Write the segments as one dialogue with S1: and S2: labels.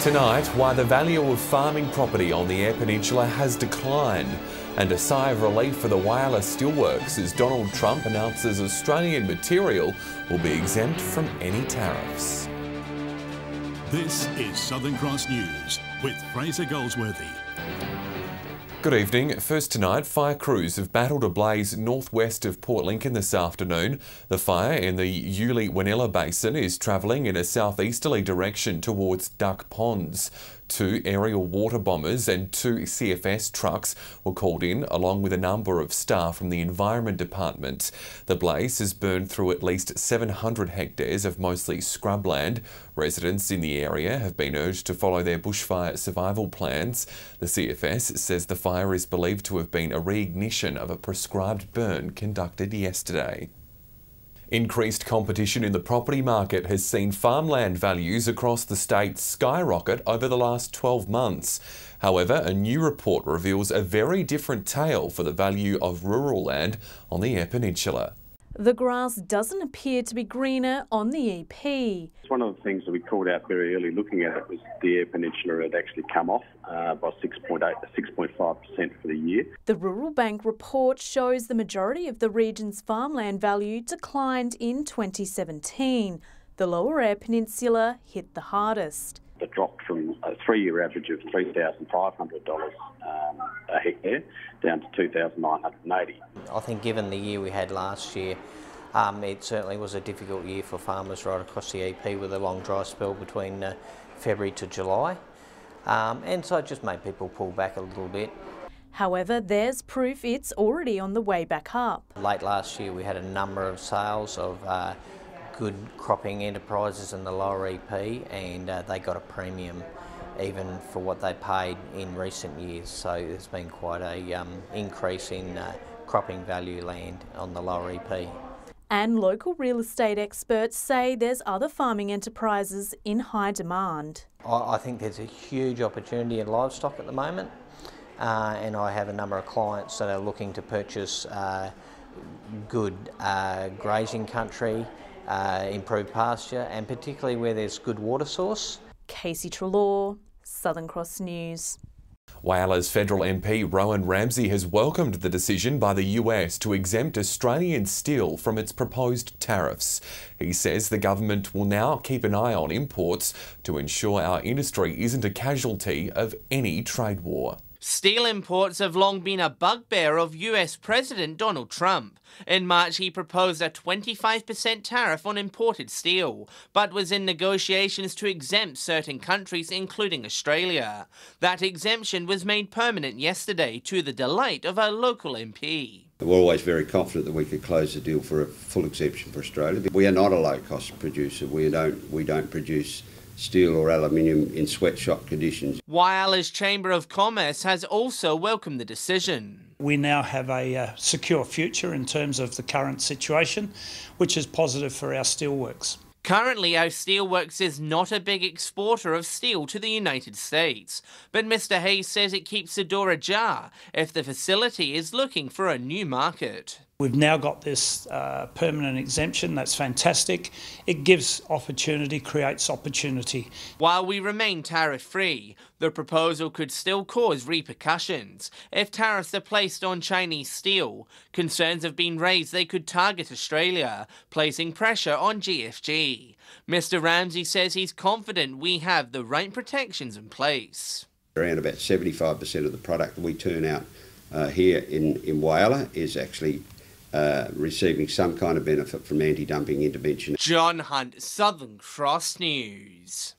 S1: Tonight, why the value of farming property on the Eyre Peninsula has declined, and a sigh of relief for the Whyalla steelworks as Donald Trump announces Australian material will be exempt from any tariffs.
S2: This is Southern Cross News with Fraser Goldsworthy.
S1: Good evening. First tonight, fire crews have battled a blaze northwest of Port Lincoln this afternoon. The fire in the Yulee-Wanilla Basin is travelling in a southeasterly direction towards Duck Ponds. 2 aerial water bombers and 2 CFS trucks were called in, along with a number of staff from the Environment Department. The blaze has burned through at least 700 hectares of mostly scrubland. Residents in the area have been urged to follow their bushfire survival plans. The CFS says the fire is believed to have been a reignition of a prescribed burn conducted yesterday. Increased competition in the property market has seen farmland values across the state skyrocket over the last 12 months. However, a new report reveals a very different tale for the value of rural land on the Eyre Peninsula.
S3: The grass doesn't appear to be greener on the EP.
S4: One of the things that we called out very early looking at it was the Eyre Peninsula had actually come off by 6.8 to 6.5% for the year.
S3: The Rural Bank report shows the majority of the region's farmland value declined in 2017. The Lower Eyre Peninsula hit the hardest.
S4: It dropped from a 3-year average of $3,500 a hectare down to $2,980.
S5: I think given the year we had last year, it certainly was a difficult year for farmers right across the EP with a long dry spell between February to July. And so it just made people pull back a little bit.
S3: However, there's proof it's already on the way back up.
S5: Late last year we had a number of sales of good cropping enterprises in the lower EP, and they got a premium even for what they paid in recent years. So there's been quite a increase in cropping value land on the lower EP.
S3: And local real estate experts say there's other farming enterprises in high demand.
S5: I think there's a huge opportunity in livestock at the moment, and I have a number of clients that are looking to purchase good grazing country, improved pasture, and particularly where there's good water source.
S3: Casey Trelaw, Southern Cross News.
S1: Whyalla's federal MP Rowan Ramsey has welcomed the decision by the US to exempt Australian steel from its proposed tariffs. He says the government will now keep an eye on imports to ensure our industry isn't a casualty of any trade war.
S6: Steel imports have long been a bugbear of US President Donald Trump. In March, he proposed a 25% tariff on imported steel, but was in negotiations to exempt certain countries, including Australia. That exemption was made permanent yesterday to the delight of a local MP.
S7: We're always very confident that we could close the deal for a full exemption for Australia. We are not a low-cost producer. We don't produce steel or aluminium in sweatshop conditions.
S6: Whyalla's Chamber of Commerce has also welcomed the decision.
S8: We now have a secure future in terms of the current situation, which is positive for our steelworks.
S6: Currently, our steelworks is not a big exporter of steel to the United States, but Mr. Hayes says it keeps the door ajar if the facility is looking for a new market.
S8: We've now got this permanent exemption. That's fantastic. It gives opportunity, creates opportunity.
S6: While we remain tariff-free, the proposal could still cause repercussions. If tariffs are placed on Chinese steel, concerns have been raised they could target Australia, placing pressure on GFG. Mr. Ramsey says he's confident we have the right protections in place.
S7: Around about 75% of the product that we turn out here in Whyalla is actually receiving some kind of benefit from anti-dumping intervention.
S6: John Hunt, Southern Cross News.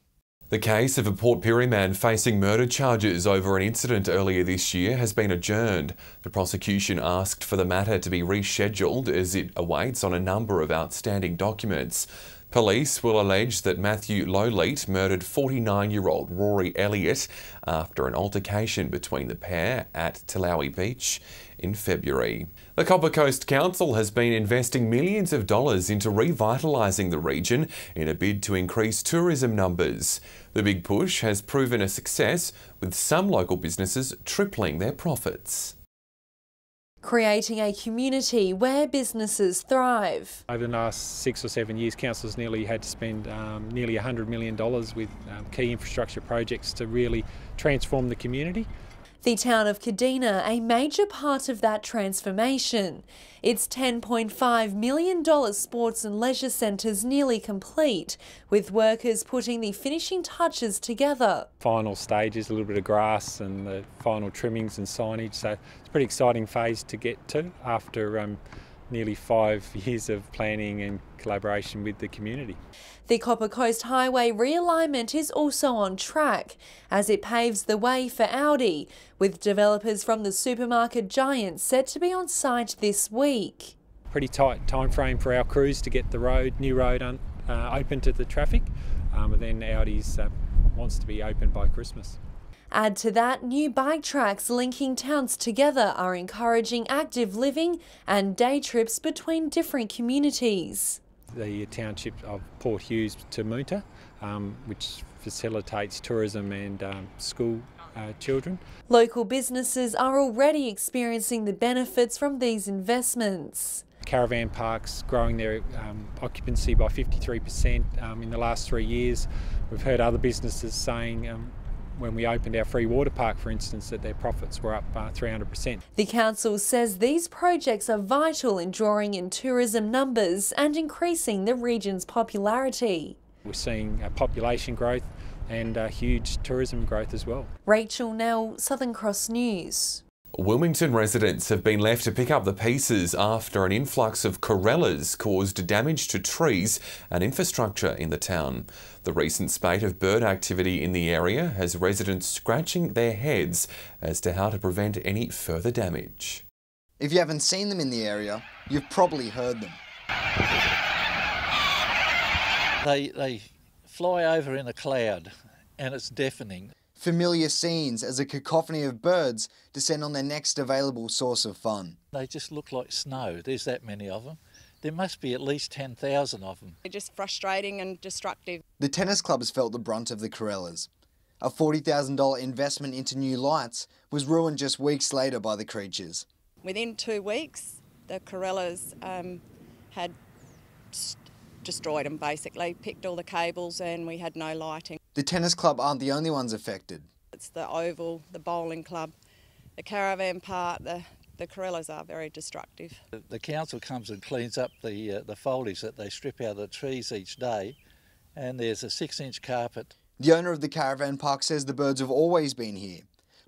S1: The case of a Port Pirie man facing murder charges over an incident earlier this year has been adjourned. The prosecution asked for the matter to be rescheduled as it awaits on a number of outstanding documents. Police will allege that Matthew Lowleat murdered 49-year-old Rory Elliott after an altercation between the pair at Talawi Beach in February. The Copper Coast Council has been investing millions of dollars into revitalising the region in a bid to increase tourism numbers. The big push has proven a success, with some local businesses tripling their profits.
S9: creating a community where businesses thrive.
S10: Over the last 6 or 7 years, council's nearly had to spend nearly $100 million with key infrastructure projects to really transform the community.
S9: The town of Kadina, a major part of that transformation. Its $10.5 million sports and leisure centre's nearly complete, with workers putting the finishing touches together.
S10: Final stages, a little bit of grass and the final trimmings and signage, so it's a pretty exciting phase to get to after nearly 5 years of planning and collaboration with the community.
S9: The Copper Coast Highway realignment is also on track as it paves the way for Audi, with developers from the supermarket giant set to be on site this week.
S10: Pretty tight time frame for our crews to get the new road open to the traffic, and then Audi's wants to be open by Christmas.
S9: Add to that, new bike tracks linking towns together are encouraging active living and day trips between different communities.
S10: The township of Port Hughes to Moonta, which facilitates tourism and school children.
S9: Local businesses are already experiencing the benefits from these investments.
S10: Caravan parks growing their occupancy by 53% in the last 3 years. We've heard other businesses saying when we opened our free water park, for instance, that their profits were up 300%.
S9: The council says these projects are vital in drawing in tourism numbers and increasing the region's popularity.
S10: We're seeing population growth and huge tourism growth as well.
S9: Rachel Nell, Southern Cross News.
S1: Wilmington residents have been left to pick up the pieces after an influx of corellas caused damage to trees and infrastructure in the town. The recent spate of bird activity in the area has residents scratching their heads as to how to prevent any further damage.
S11: If you haven't seen them in the area, you've probably heard them.
S12: They fly over in a cloud and it's deafening.
S11: Familiar scenes as a cacophony of birds descend on their next available source of fun.
S12: They just look like snow. There's that many of them. There must be at least 10,000 of them.
S13: They're just frustrating and destructive.
S11: The tennis clubs felt the brunt of the corellas. A $40,000 investment into new lights was ruined just weeks later by the creatures.
S13: Within 2 weeks, the corellas had destroyed them basically, picked all the cables and we had no lighting.
S11: The tennis club aren't the only ones affected.
S13: It's the oval, the bowling club, the caravan park, the corellas are very destructive.
S12: The council comes and cleans up the foliage that they strip out of the trees each day, and there's a 6-inch carpet.
S11: The owner of the caravan park says the birds have always been here,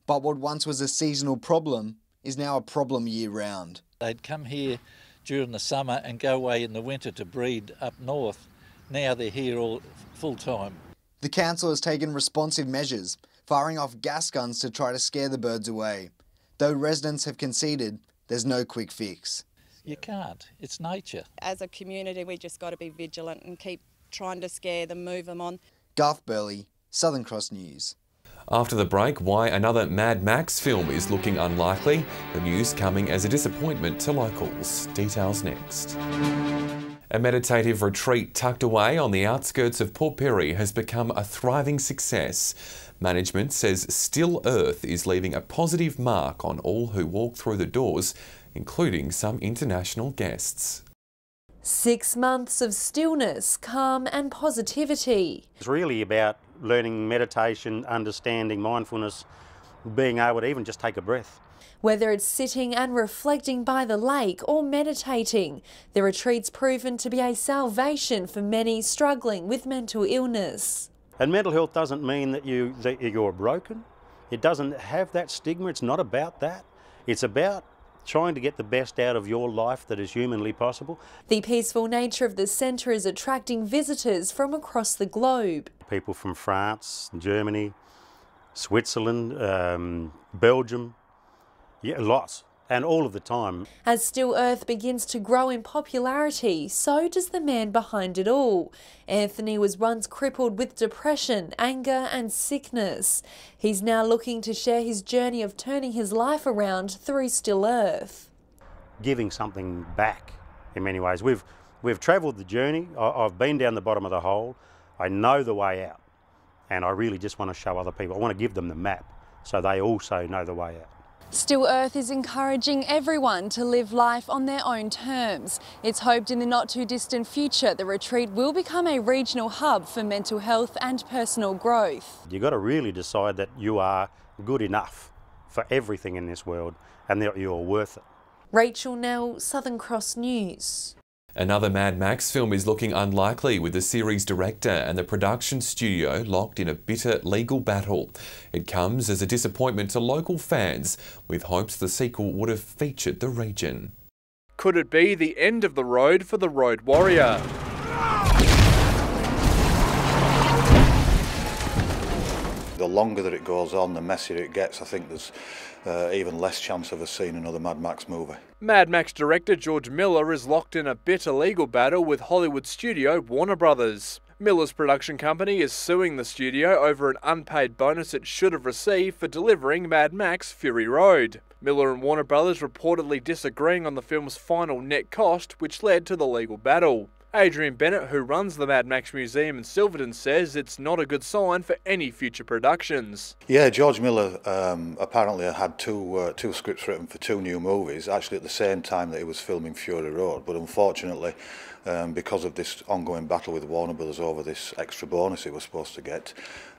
S11: but what once was a seasonal problem is now a problem year-round.
S12: They'd come here during the summer and go away in the winter to breed up north. Now they're here all full-time.
S11: The council has taken responsive measures, firing off gas guns to try to scare the birds away. Though residents have conceded, there's no quick fix.
S12: You can't. It's nature.
S13: As a community, we just got to be vigilant and keep trying to scare them, move them on.
S11: Garth Burley, Southern Cross News.
S1: After the break, why another Mad Max film is looking unlikely. The news coming as a disappointment to locals. Details next. A meditative retreat tucked away on the outskirts of Port Pirie has become a thriving success. Management says Still Earth is leaving a positive mark on all who walk through the doors, including some international guests.
S9: 6 months of stillness, calm and positivity.
S14: It's really about learning meditation, understanding mindfulness, being able to even just take a breath.
S9: Whether it's sitting and reflecting by the lake or meditating, the retreat's proven to be a salvation for many struggling with mental illness.
S14: And mental health doesn't mean that you're broken. It doesn't have that stigma. It's not about that. It's about trying to get the best out of your life that is humanly possible.
S9: The peaceful nature of the centre is attracting visitors from across the globe.
S14: People from France, Germany, Switzerland, Belgium, yeah, lots, and all of the time.
S9: As Still Earth begins to grow in popularity, so does the man behind it all. Anthony was once crippled with depression, anger and sickness. He's now looking to share his journey of turning his life around through Still Earth.
S14: Giving something back in many ways. We've travelled the journey. I've been down the bottom of the hole. I know the way out, and I really just want to show other people. I want to give them the map so they also know the way out.
S15: Still Earth is encouraging everyone to live life on their own terms. It's hoped in the not too distant future the retreat will become a regional hub for mental health and personal growth.
S14: You've got to really decide that you are good enough for everything in this world and that you're worth it.
S9: Rachel Nell, Southern Cross News.
S1: Another Mad Max film is looking unlikely, with the series director and the production studio locked in a bitter legal battle. It comes as a disappointment to local fans, with hopes the sequel would have featured the region.
S16: Could it be the end of the road for the Road Warrior?
S17: The longer that it goes on, the messier it gets. I think there's even less chance of us seeing another Mad Max movie.
S16: Mad Max director George Miller is locked in a bitter legal battle with Hollywood studio Warner Brothers. Miller's production company is suing the studio over an unpaid bonus it should have received for delivering Mad Max Fury Road. Miller and Warner Brothers reportedly disagreeing on the film's final net cost, which led to the legal battle. Adrian Bennett, who runs the Mad Max Museum in Silverton, says it's not a good sign for any future productions.
S17: Yeah, George Miller apparently had two scripts written for 2 new movies, actually at the same time that he was filming Fury Road, but unfortunately, because of this ongoing battle with Warner Brothers over this extra bonus he was supposed to get,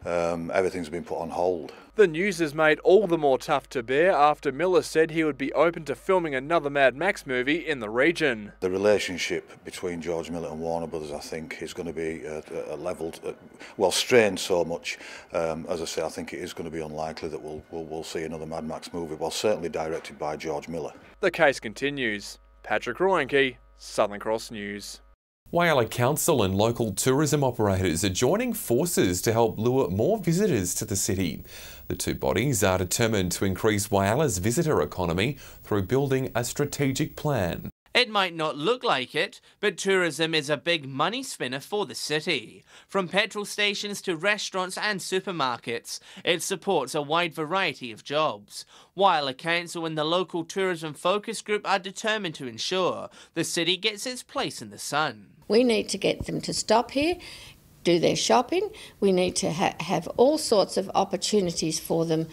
S17: everything's been put on hold.
S16: The news is made all the more tough to bear after Miller said he would be open to filming another Mad Max movie in the region.
S17: The relationship between George Miller and Warner Brothers, I think, is going to be strained so much. As I say, I think it is going to be unlikely that we'll see another Mad Max movie, well, certainly directed by George Miller.
S16: The case continues. Patrick Roenke, Southern Cross News.
S1: Whyalla Council and local tourism operators are joining forces to help lure more visitors to the city. The two bodies are determined to increase Whyalla's visitor economy through building a strategic plan.
S6: It might not look like it, but tourism is a big money spinner for the city. From petrol stations to restaurants and supermarkets, it supports a wide variety of jobs. Whyalla Council and the local tourism focus group are determined to ensure the city gets its place in the sun.
S18: We need to get them to stop here, do their shopping. We need to have all sorts of opportunities for them,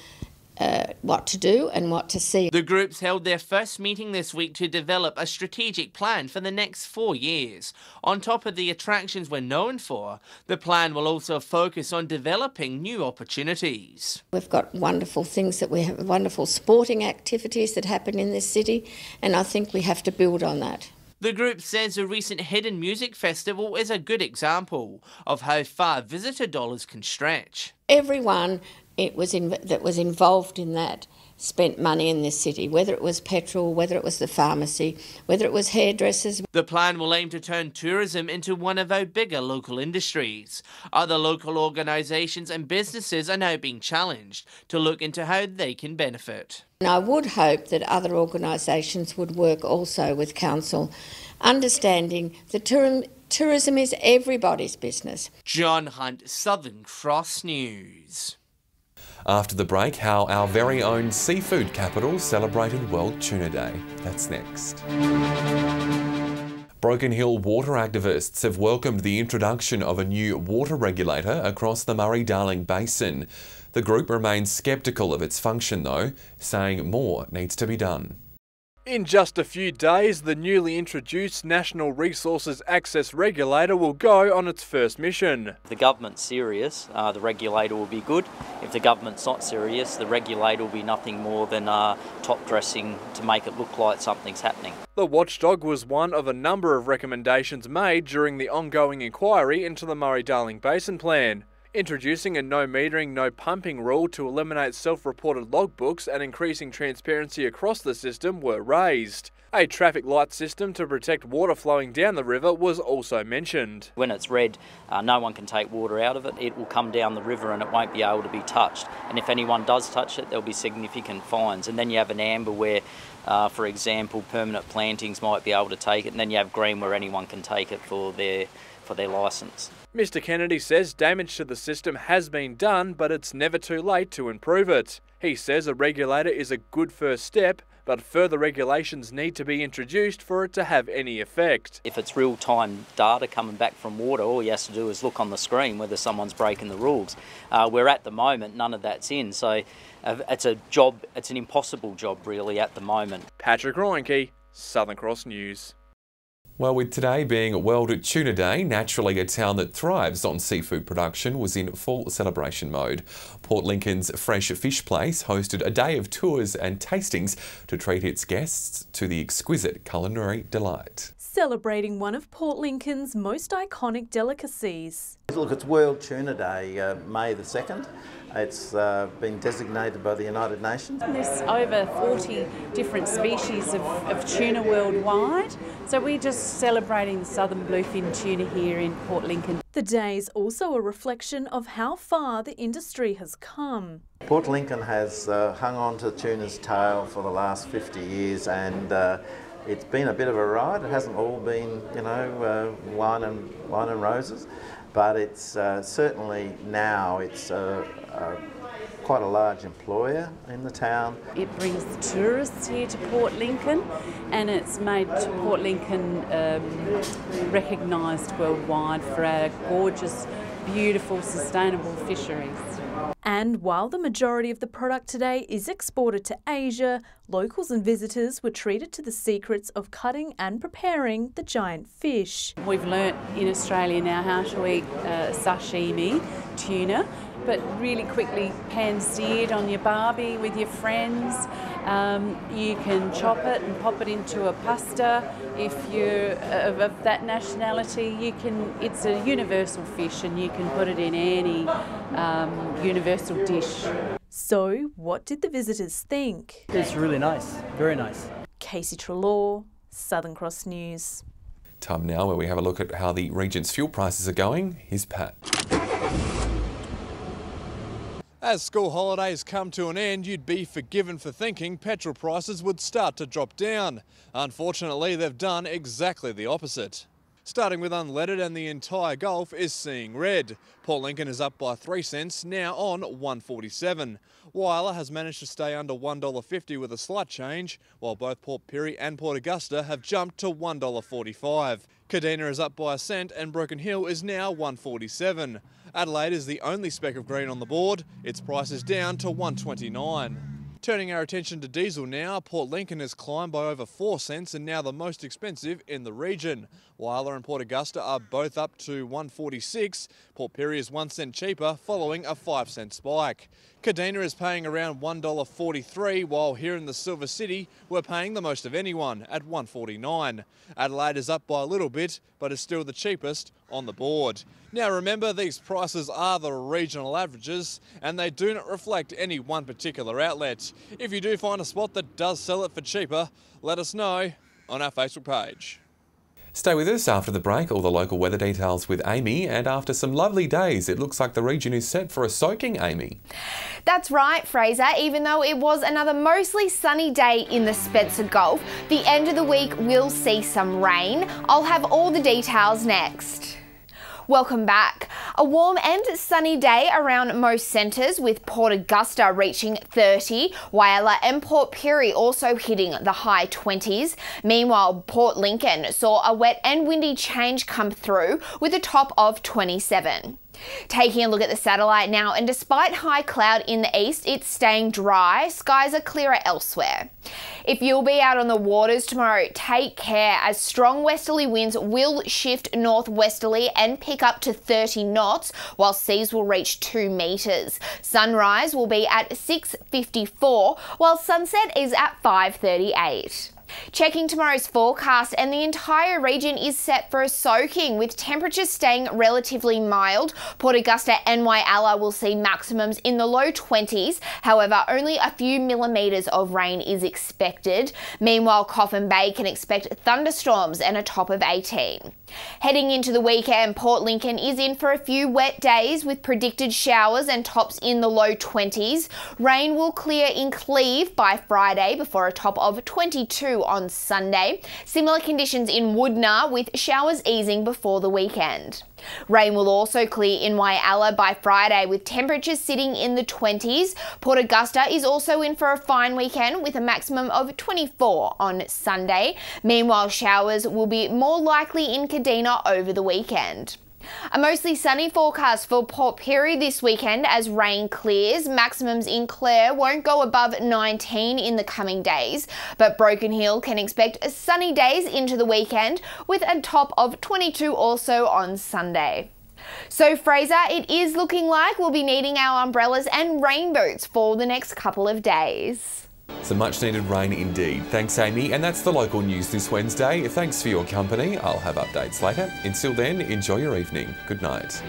S18: what to do and what to see.
S6: The groups held their first meeting this week to develop a strategic plan for the next 4 years. On top of the attractions we're known for, the plan will also focus on developing new opportunities.
S18: We've got wonderful things that we have, wonderful sporting activities that happen in this city, and I think we have to build on that.
S6: The group says the recent Hidden Music Festival is a good example of how far visitor dollars can stretch.
S18: Everyone that was involved in that spent money in this city, whether it was petrol, whether it was the pharmacy, whether it was hairdressers.
S6: The plan will aim to turn tourism into one of our bigger local industries. Other local organisations and businesses are now being challenged to look into how they can benefit.
S18: And I would hope that other organisations would work also with council, understanding that tourism is everybody's business.
S6: John Hunt, Southern Cross News.
S1: After the break, how our very own seafood capital celebrated World Tuna Day. That's next. Broken Hill water activists have welcomed the introduction of a new water regulator across the Murray-Darling Basin. The group remains sceptical of its function though, saying more needs to be done.
S16: In just a few days, the newly introduced National Resources Access Regulator will go on its first mission.
S19: If the government's serious, the regulator will be good. If the government's not serious, the regulator will be nothing more than top dressing to make it look like something's happening.
S16: The watchdog was one of a number of recommendations made during the ongoing inquiry into the Murray-Darling Basin Plan. Introducing a no metering, no pumping rule to eliminate self-reported logbooks and increasing transparency across the system were raised. A traffic light system to protect water flowing down the river was also mentioned.
S19: When it's red, no one can take water out of it. It will come down the river and it won't be able to be touched. And if anyone does touch it, there'll be significant fines. And then you have an amber where, for example, permanent plantings might be able to take it. And then you have green where anyone can take it for their licence.
S16: Mr Kennedy says damage to the system has been done, but it's never too late to improve it. He says a regulator is a good first step, but further regulations need to be introduced for it to have any effect.
S19: If it's real-time data coming back from water, all you have to do is look on the screen whether someone's breaking the rules. Where at the moment, none of that's in, so it's an impossible job really at the moment.
S16: Patrick Reinke, Southern Cross News.
S1: Well, with today being World Tuna Day, naturally a town that thrives on seafood production was in full celebration mode. Port Lincoln's Fresh Fish Place hosted a day of tours and tastings to treat its guests to the exquisite culinary delight.
S3: Celebrating one of Port Lincoln's most iconic delicacies.
S20: Look, it's World Tuna Day, May the 2nd. It's been designated by the United Nations.
S21: There's over 40 different species of tuna worldwide, so we're just celebrating the southern bluefin tuna here in Port Lincoln.
S3: The day is also a reflection of how far the industry has come.
S20: Port Lincoln has hung on to tuna's tail for the last 50 years and it's been a bit of a ride. It hasn't all been, you know, wine and roses, but it's certainly now it's quite a large employer in the town.
S21: It brings tourists here to Port Lincoln, and it's made Port Lincoln recognised worldwide for our gorgeous, beautiful, sustainable fisheries.
S3: And while the majority of the product today is exported to Asia, locals and visitors were treated to the secrets of cutting and preparing the giant fish.
S21: We've learnt in Australia now how to eat sashimi tuna, but really quickly pan-seared on your barbie with your friends. You can chop it and pop it into a pasta. If you're of that nationality, it's a universal fish and you can put it in any universal dish.
S3: So, what did the visitors think?
S22: It's really nice, very nice.
S3: Casey Trelaw, Southern Cross News.
S1: Time now where we have a look at how the region's fuel prices are going. Here's Pat.
S16: As school holidays come to an end, you'd be forgiven for thinking petrol prices would start to drop down. Unfortunately, they've done exactly the opposite. Starting with unleaded, and the entire Gulf is seeing red. Port Lincoln is up by 3 cents, now on $1.47. Wyler has managed to stay under $1.50 with a slight change, while both Port Pirie and Port Augusta have jumped to $1.45. Kadina is up by a cent and Broken Hill is now $1.47. Adelaide is the only speck of green on the board. Its price is down to $1.29. Turning our attention to diesel now, Port Lincoln has climbed by over 4 cents and now the most expensive in the region. Wyler and Port Augusta are both up to $1.46. Port Pirie is 1 cent cheaper following a 5 cent spike. Kadina is paying around $1.43, while here in the Silver City we're paying the most of anyone at $1.49. Adelaide is up by a little bit, but is still the cheapest on the board. Now remember, these prices are the regional averages and they do not reflect any one particular outlet. If you do find a spot that does sell it for cheaper, let us know on our Facebook page.
S1: Stay with us after the break, all the local weather details with Amy, and after some lovely days, it looks like the region is set for a soaking, Amy.
S23: That's right, Fraser. Even though it was another mostly sunny day in the Spencer Gulf, the end of the week will see some rain. I'll have all the details next. Welcome back. A warm and sunny day around most centres, with Port Augusta reaching 30, Wyler and Port Pirie also hitting the high 20s. Meanwhile, Port Lincoln saw a wet and windy change come through with a top of 27. Taking a look at the satellite now, and despite high cloud in the east, it's staying dry. Skies are clearer elsewhere. If you'll be out on the waters tomorrow, take care, as strong westerly winds will shift northwesterly and pick up to 30 knots, while seas will reach 2 metres. Sunrise will be at 6:54, while sunset is at 5:38. Checking tomorrow's forecast, and the entire region is set for a soaking, with temperatures staying relatively mild. Port Augusta and Whyalla will see maximums in the low 20s. However, only a few millimetres of rain is expected. Meanwhile, Coffin Bay can expect thunderstorms and a top of 18. Heading into the weekend, Port Lincoln is in for a few wet days with predicted showers and tops in the low 20s. Rain will clear in Cleve by Friday before a top of 22 22 on Sunday. Similar conditions in Woodna, with showers easing before the weekend. Rain will also clear in Whyalla by Friday, with temperatures sitting in the 20s. Port Augusta is also in for a fine weekend with a maximum of 24 on Sunday. Meanwhile, showers will be more likely in Kadina over the weekend. A mostly sunny forecast for Port Pirie this weekend as rain clears. Maximums in Clare won't go above 19 in the coming days, but Broken Hill can expect sunny days into the weekend with a top of 22 also on Sunday. So Fraser, it is looking like we'll be needing our umbrellas and rain boots for the next couple of days.
S1: Some much needed rain indeed. Thanks, Amy. And that's the local news this Wednesday. Thanks for your company. I'll have updates later. Until then, enjoy your evening. Good night.